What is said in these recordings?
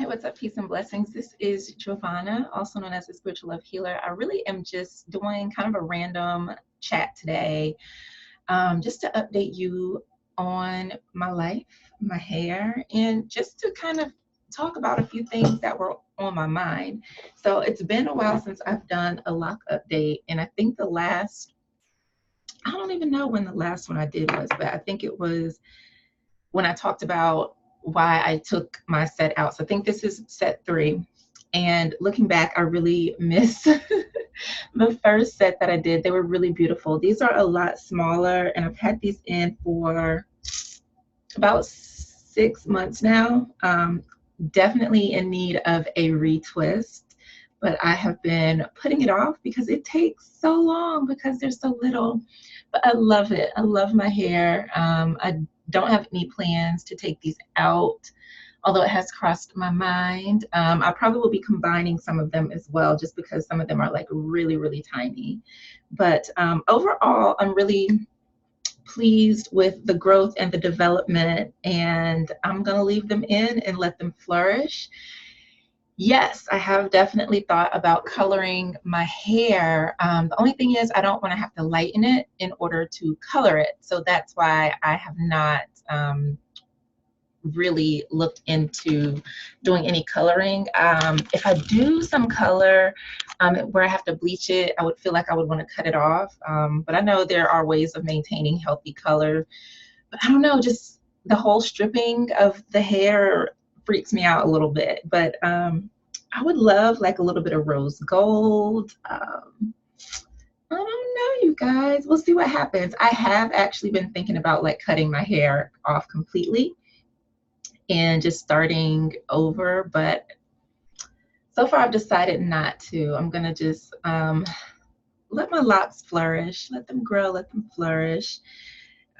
Hey, what's up? Peace and blessings. This is Jovhannah, also known as the Spiritual Love Healer. I really am just doing kind of a random chat today, just to update you on my life, my hair, and just to kind of talk about a few things that were on my mind. So it's been a while since I've done a lock update, and I think I don't even know when the last one I did was, but I think it was when I talked about why I took my set out. So I think this is set 3. And looking back, I really miss the first set that I did. They were really beautiful. These are a lot smaller, and I've had these in for about 6 months now. Definitely in need of a retwist, but I have been putting it off because it takes so long because there's so little. But I love it. I love my hair. I don't have any plans to take these out, although it has crossed my mind. I probably will be combining some of them as well, just because some of them are like really, really tiny. But overall, I'm really pleased with the growth and the development, and I'm going to leave them in and let them flourish. Yes, I have definitely thought about coloring my hair. The only thing is I don't want to have to lighten it in order to color it. So that's why I have not really looked into doing any coloring. If I do some color where I have to bleach it, I would feel like I would want to cut it off. But I know there are ways of maintaining healthy color. But I don't know, just the whole stripping of the hair freaks me out a little bit. But I would love like a little bit of rose gold. I don't know, you guys. We'll see what happens. I have actually been thinking about like cutting my hair off completely and just starting over, but so far I've decided not to. I'm gonna just let my locks flourish, let them grow, let them flourish.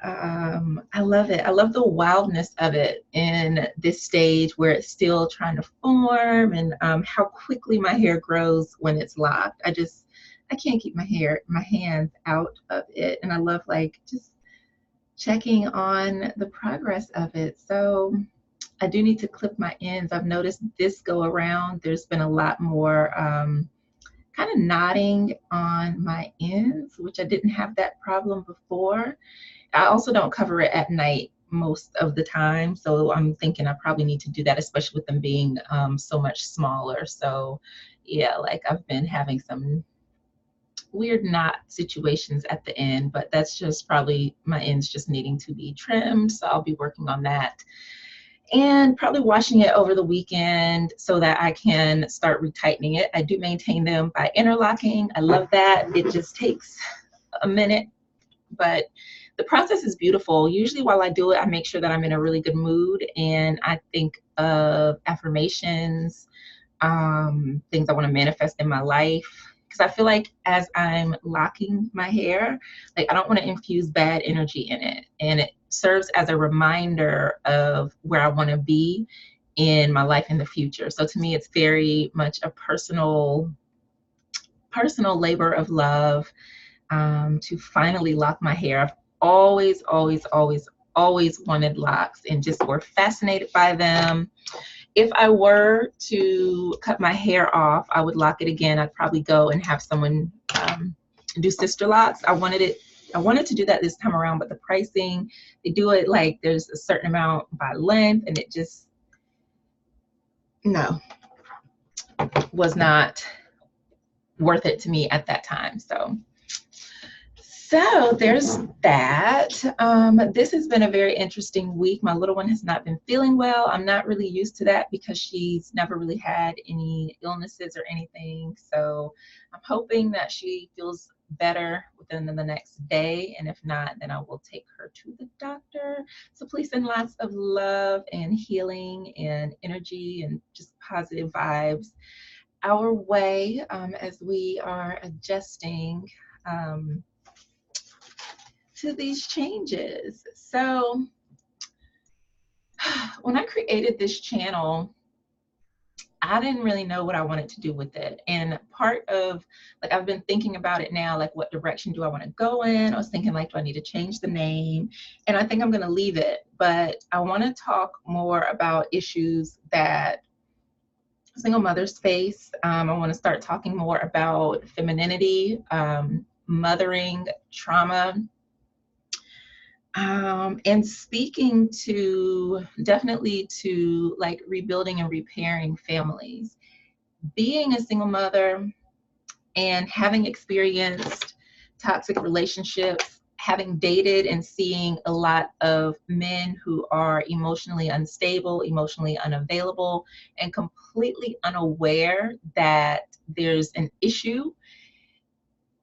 I love it. I love the wildness of it in this stage where it's still trying to form, and how quickly my hair grows when it's locked. I can't keep my hands out of it, and I love like just checking on the progress of it. So I do need to clip my ends. I've noticed this go around, there's been a lot more kind of knotting on my ends, which I didn't have that problem before. I also don't cover it at night most of the time. So I'm thinking I probably need to do that, especially with them being so much smaller. So yeah, like I've been having some weird knot situations at the end, but that's just probably my ends just needing to be trimmed. So I'll be working on that and probably washing it over the weekend so that I can start retightening it. I do maintain them by interlocking. I love that. It just takes a minute, but the process is beautiful. Usually while I do it, I make sure that I'm in a really good mood, and I think of affirmations, things I want to manifest in my life. Because I feel like as I'm locking my hair, like I don't want to infuse bad energy in it. And it serves as a reminder of where I want to be in my life in the future. So to me, it's very much a personal labor of love, to finally lock my hair. I've always, always, always, always wanted locks and just were fascinated by them. If I were to cut my hair off, I would lock it again. I'd probably go and have someone do sister locks. I wanted to do that this time around, but the pricing, they do it like there's a certain amount by length, and it just, no, was not worth it to me at that time. So there's that. This has been a very interesting week. My little one has not been feeling well. I'm not really used to that because she's never really had any illnesses or anything. So I'm hoping that she feels better within the next day. And if not, then I will take her to the doctor. So please send lots of love and healing and energy and just positive vibes our way as we are adjusting to these changes. So when I created this channel, I didn't really know what I wanted to do with it. And part of, like, I've been thinking about it now, like, what direction do I want to go in? I was thinking, like, do I need to change the name? And I think I'm going to leave it. But I want to talk more about issues that single mother space. I want to start talking more about femininity, mothering, trauma, and speaking to definitely to like rebuilding and repairing families. Being a single mother and having experienced toxic relationships, having dated and seeing a lot of men who are emotionally unstable, emotionally unavailable, and completely unaware that there's an issue,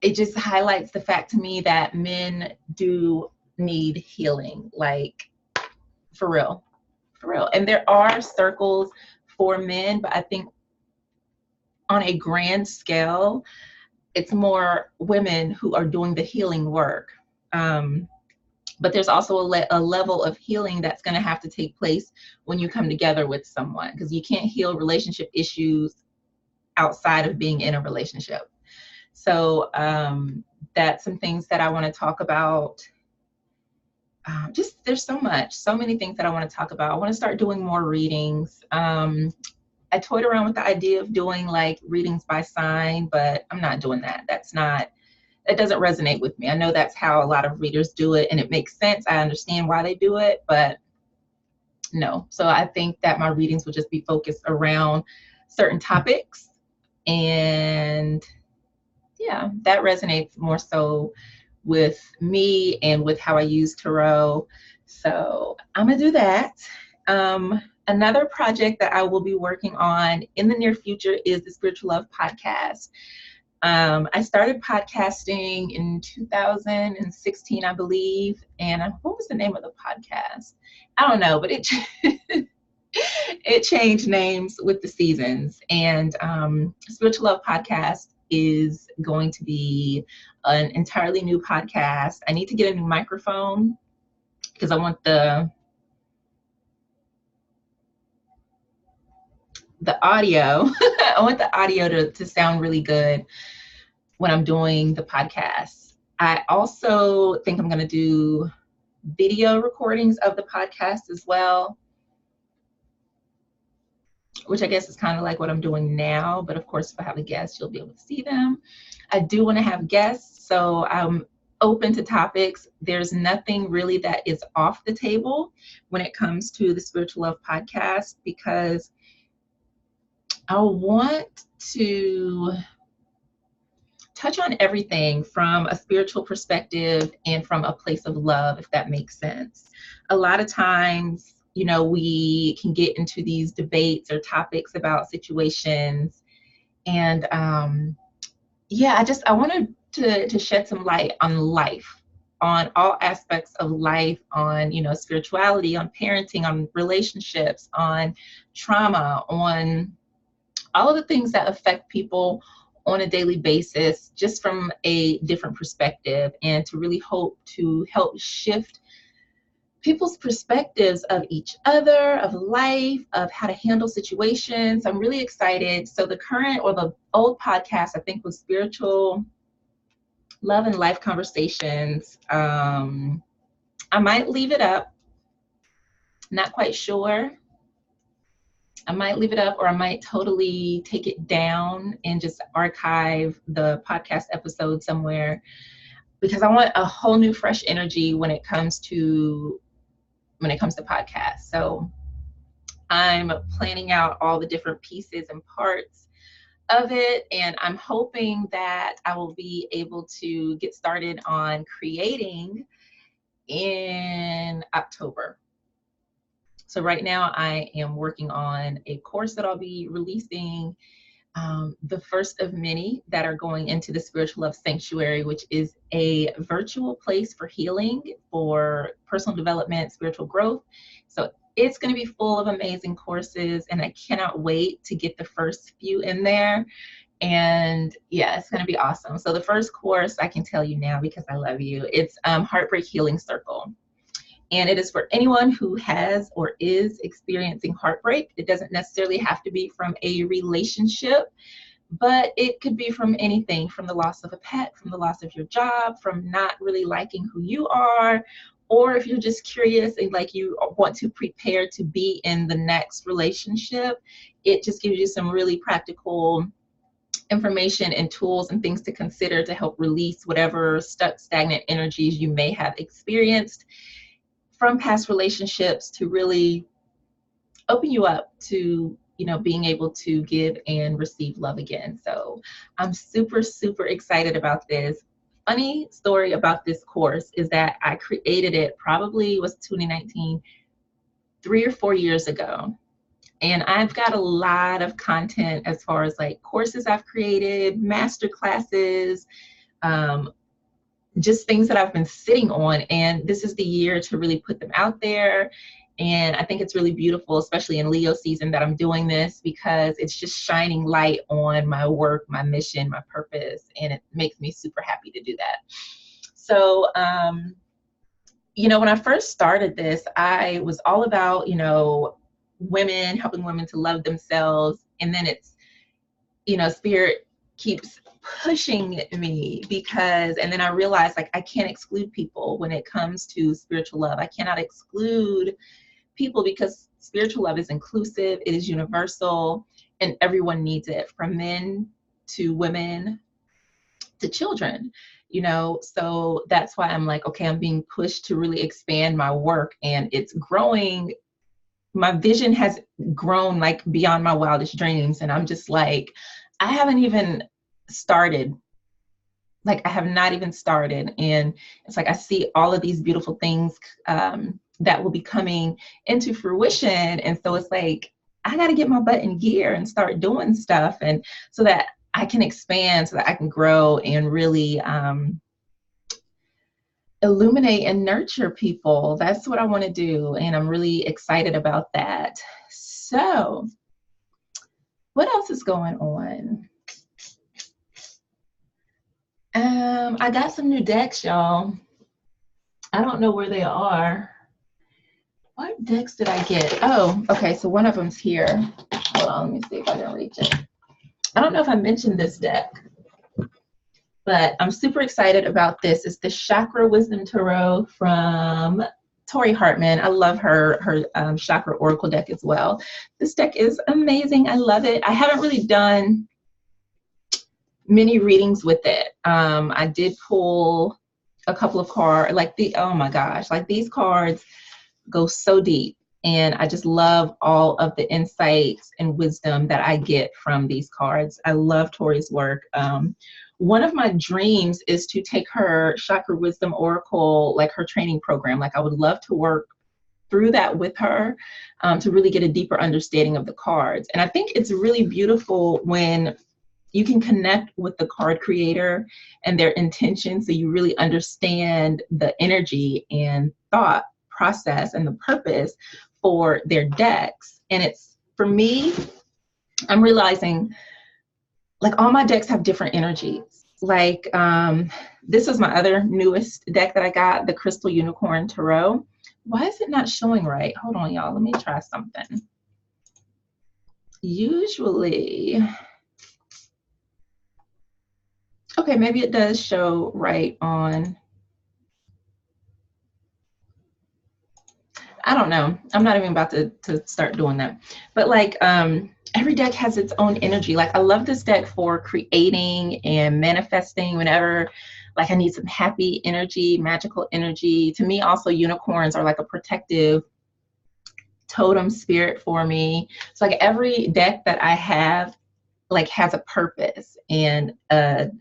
it just highlights the fact to me that men do need healing, like for real, for real. And there are circles for men, but I think on a grand scale, it's more women who are doing the healing work. But there's also a level of healing that's going to have to take place when you come together with someone, because you can't heal relationship issues outside of being in a relationship. So that's some things that I want to talk about. Just there's so many things that I want to talk about. I want to start doing more readings. I toyed around with the idea of doing like readings by sign, but I'm not doing that. It doesn't resonate with me. I know that's how a lot of readers do it, and it makes sense. I understand why they do it, but no. So I think that my readings will just be focused around certain topics, and yeah, that resonates more so with me and with how I use tarot. So I'm gonna do that. Another project that I will be working on in the near future is the Spiritual Love podcast. I started podcasting in 2016, I believe. And what was the name of the podcast? I don't know, but it changed names with the seasons. And Spiritual Love podcast is going to be an entirely new podcast. I need to get a new microphone because I want the audio. I want the audio to sound really good when I'm doing the podcast. I also think I'm going to do video recordings of the podcast as well, which I guess is kind of like what I'm doing now. But of course, if I have a guest, you'll be able to see them. I do want to have guests, so I'm open to topics. There's nothing really that is off the table when it comes to the Spiritual Love podcast, because I want to touch on everything from a spiritual perspective and from a place of love, if that makes sense. A lot of times, you know, we can get into these debates or topics about situations, and yeah, I wanted to shed some light on life, on all aspects of life, on, you know, spirituality, on parenting, on relationships, on trauma, on all of the things that affect people on a daily basis, just from a different perspective, and to really hope to help shift people's perspectives of each other, of life, of how to handle situations. I'm really excited. So the current, or the old podcast, I think, was Spiritual Love and Life Conversations. I might leave it up. Not quite sure. I might leave it up, or I might totally take it down and just archive the podcast episode somewhere, because I want a whole new fresh energy when it comes to podcasts. So I'm planning out all the different pieces and parts of it, and I'm hoping that I will be able to get started on creating in October. So right now I am working on a course that I'll be releasing, the first of many that are going into the Spiritual Love Sanctuary, which is a virtual place for healing, for personal development, spiritual growth. So it's going to be full of amazing courses, and I cannot wait to get the first few in there. And yeah, it's going to be awesome. So the first course, I can tell you now because I love you, it's Heartbreak Healing Circle. And it is for anyone who has or is experiencing heartbreak. It doesn't necessarily have to be from a relationship, but it could be from anything, from the loss of a pet, from the loss of your job, from not really liking who you are, or if you're just curious and like you want to prepare to be in the next relationship, it just gives you some really practical information and tools and things to consider to help release whatever stuck, stagnant energies you may have experienced from past relationships, to really open you up to, you know, being able to give and receive love again. So I'm super, super excited about this. Funny story about this course is that I created it, probably was 2019, 3 or 4 years ago. And I've got a lot of content as far as like courses I've created, master classes, just things that I've been sitting on. And this is the year to really put them out there. And I think it's really beautiful, especially in Leo season, that I'm doing this, because it's just shining light on my work, my mission, my purpose. And it makes me super happy to do that. So, you know, when I first started this, I was all about, you know, women, helping women to love themselves. And then it's, you know, spirit keeps pushing me because, and then I realized like I can't exclude people when it comes to spiritual love. I cannot exclude people because spiritual love is inclusive, it is universal, and everyone needs it, from men to women to children, you know. So that's why I'm like, okay, I'm being pushed to really expand my work, and it's growing. My vision has grown like beyond my wildest dreams. And I'm just like, I haven't even started. Like, I have not even started. And it's like, I see all of these beautiful things that will be coming into fruition. And so it's like, I got to get my butt in gear and start doing stuff. And so that I can expand, so that I can grow and really illuminate and nurture people. That's what I want to do. And I'm really excited about that. So what else is going on? I got some new decks, y'all. I don't know where they are. What decks did I get? Oh, okay. So one of them's here. Hold on, let me see if I can reach it. I don't know if I mentioned this deck, but I'm super excited about this. It's the Chakra Wisdom Tarot from Tori Hartman. I love her Chakra Oracle deck as well. This deck is amazing. I love it. I haven't really done many readings with it. I did pull a couple of cards, like oh my gosh, like these cards go so deep. And I just love all of the insights and wisdom that I get from these cards. I love Tori's work. One of my dreams is to take her Chakra Wisdom Oracle, like her training program. Like, I would love to work through that with her to really get a deeper understanding of the cards. And I think it's really beautiful when you can connect with the card creator and their intention, so you really understand the energy and thought process and the purpose for their decks. And it's, for me, I'm realizing like all my decks have different energies. Like this is my other newest deck that I got, the Crystal Unicorn Tarot. Why is it not showing right? Hold on, y'all. Let me try something. Usually, okay, maybe it does show right on. I don't know. I'm not even about to start doing that. But like every deck has its own energy. Like, I love this deck for creating and manifesting whenever like I need some happy energy, magical energy. To me, also, unicorns are like a protective totem spirit for me. So like every deck that I have like has a purpose and a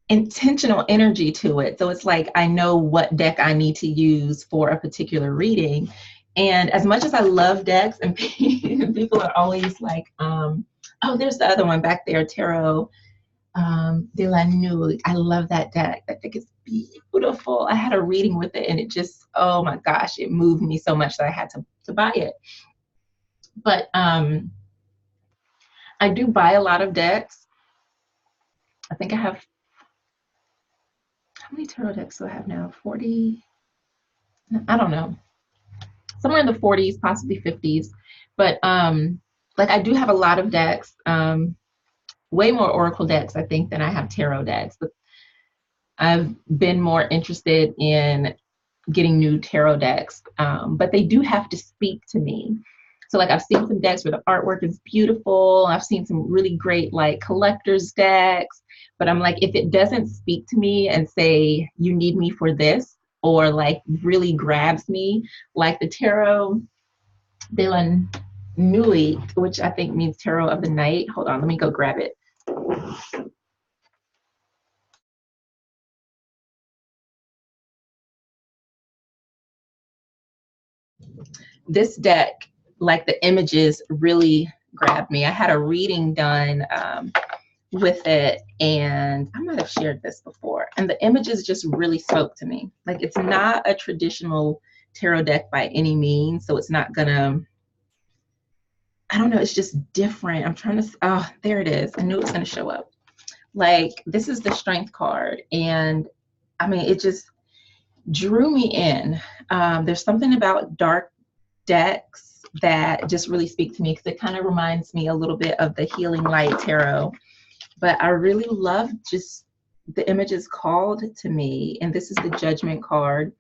intentional energy to it. So it's like I know what deck I need to use for a particular reading. And as much as I love decks, and people are always like, oh, there's the other one back there, Tarot de la Nuit. I love that deck. That deck is beautiful. I had a reading with it and it just, oh my gosh, it moved me so much that I had to buy it. But I do buy a lot of decks. I think I have, how many tarot decks do I have now? 40? I don't know. Somewhere in the 40s, possibly 50s. But like I do have a lot of decks, way more Oracle decks, I think, than I have tarot decks. But I've been more interested in getting new tarot decks, but they do have to speak to me. So like I've seen some decks where the artwork is beautiful. I've seen some really great like collector's decks, but I'm like, if it doesn't speak to me and say, you need me for this, or like really grabs me, like the Tarot de la Nuit, which I think means Tarot of the Night. Hold on, let me go grab it. This deck, like the images really grabbed me. I had a reading done with it, and I might have shared this before, and the images just really spoke to me. Like, it's not a traditional tarot deck by any means, so it's not gonna, I don't know, it's just different. I'm trying to, oh, there it is. I knew it was gonna show up. Like, this is the Strength card, and I mean, it just drew me in. There's something about dark decks that just really speak to me, because it kind of reminds me a little bit of the Healing Light Tarot. But I really love just the images called to me. And this is the Judgment card.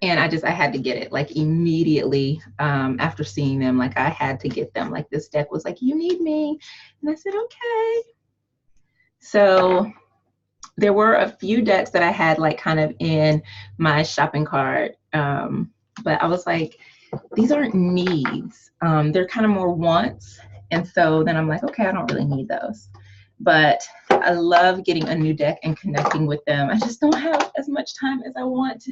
And I had to get it like immediately after seeing them. Like, I had to get them. Like, this deck was like, you need me. And I said, okay. So there were a few decks that I had like kind of in my shopping cart. But I was like, these aren't needs. They're kind of more wants. And so then I'm like, okay, I don't really need those. But I love getting a new deck and connecting with them. I just don't have as much time as I want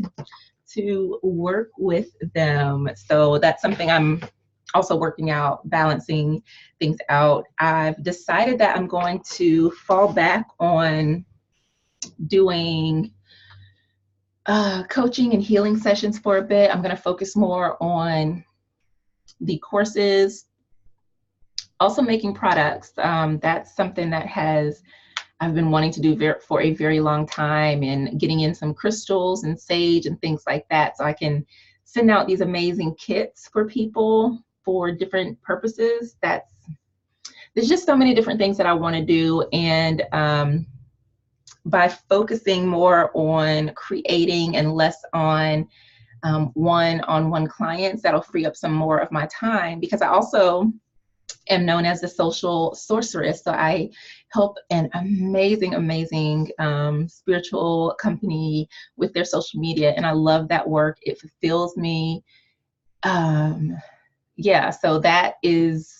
to work with them. So that's something I'm also working out, balancing things out. I've decided that I'm going to fall back on doing coaching and healing sessions for a bit. I'm going to focus more on the courses, also making products. That's something that I've been wanting to do for a very long time, and getting in some crystals and sage and things like that, so I can send out these amazing kits for people for different purposes. There's just so many different things that I want to do. And by focusing more on creating and less on one-on-one clients, that'll free up some more of my time, because I also am known as the social sorceress. So I help an amazing spiritual company with their social media, and I love that work. It fulfills me. Yeah, so that is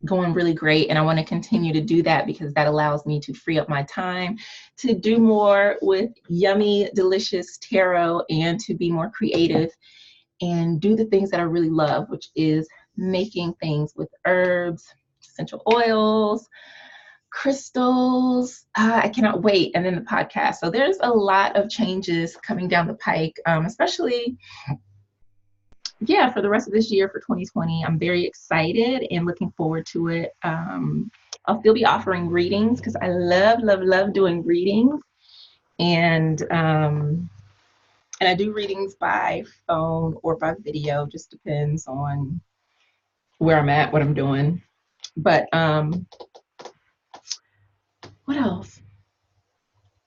going really great, and I want to continue to do that, because that allows me to free up my time to do more with yummy, delicious tarot, and to be more creative and do the things that I really love, which is making things with herbs, essential oils, crystals. I cannot wait. And then the podcast. So there's a lot of changes coming down the pike, especially, yeah, for the rest of this year, for 2020. I'm very excited and looking forward to it. I'll still be offering readings, because I love doing readings. And I do readings by phone or by video, just depends on where I'm at, what I'm doing. But what else?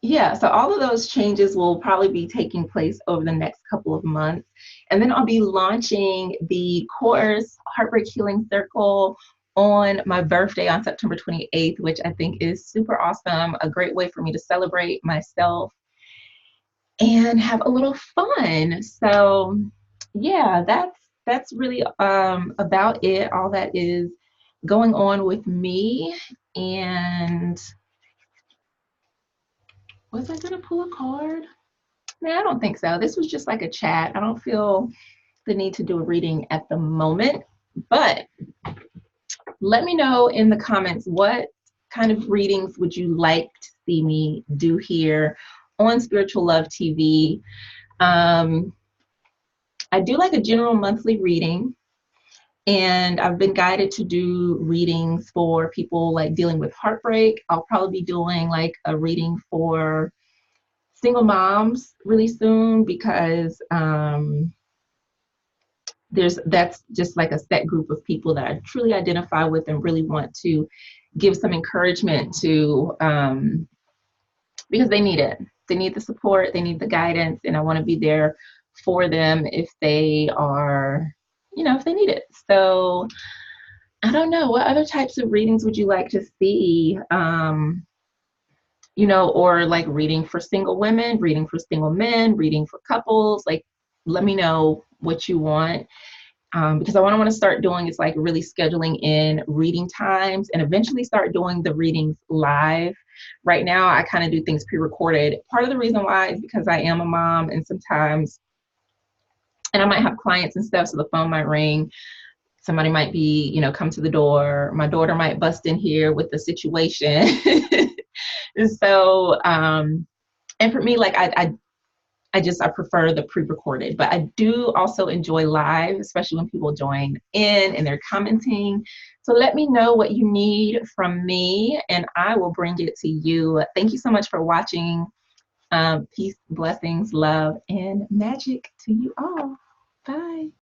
Yeah, so all of those changes will probably be taking place over the next couple of months. And then I'll be launching the course, Heartbreak Healing Circle, on my birthday on September 28th, which I think is super awesome. A great way for me to celebrate myself and have a little fun. So yeah, that's really about it. All that is going on with me. And was I gonna pull a card? No, I don't think so. This was just like a chat. I don't feel the need to do a reading at the moment, but let me know in the comments, what kind of readings would you like to see me do here on Spiritual Love TV? I do like a general monthly reading, and I've been guided to do readings for people like dealing with heartbreak. I'll probably be doing like a reading for single moms really soon, because that's just like a set group of people that I truly identify with and really want to give some encouragement to because they need it. They need the support, they need the guidance, and I want to be there for them if they are, if they need it. So I don't know, what other types of readings would you like to see? Or like reading for single women, reading for single men, reading for couples. Like, let me know what you want. Because what I want to start doing is like really scheduling in reading times and eventually start doing the readings live. Right now, I kind of do things pre-recorded. Part of the reason why is because I am a mom, and sometimes, and I might have clients and stuff, so the phone might ring. Somebody might be, come to the door. My daughter might bust in here with the situation. And so, and for me, like I prefer the pre-recorded, but I do also enjoy live, especially when people join in and they're commenting. So let me know what you need from me and I will bring it to you. Thank you so much for watching. Peace, blessings, love, and magic to you all. Bye.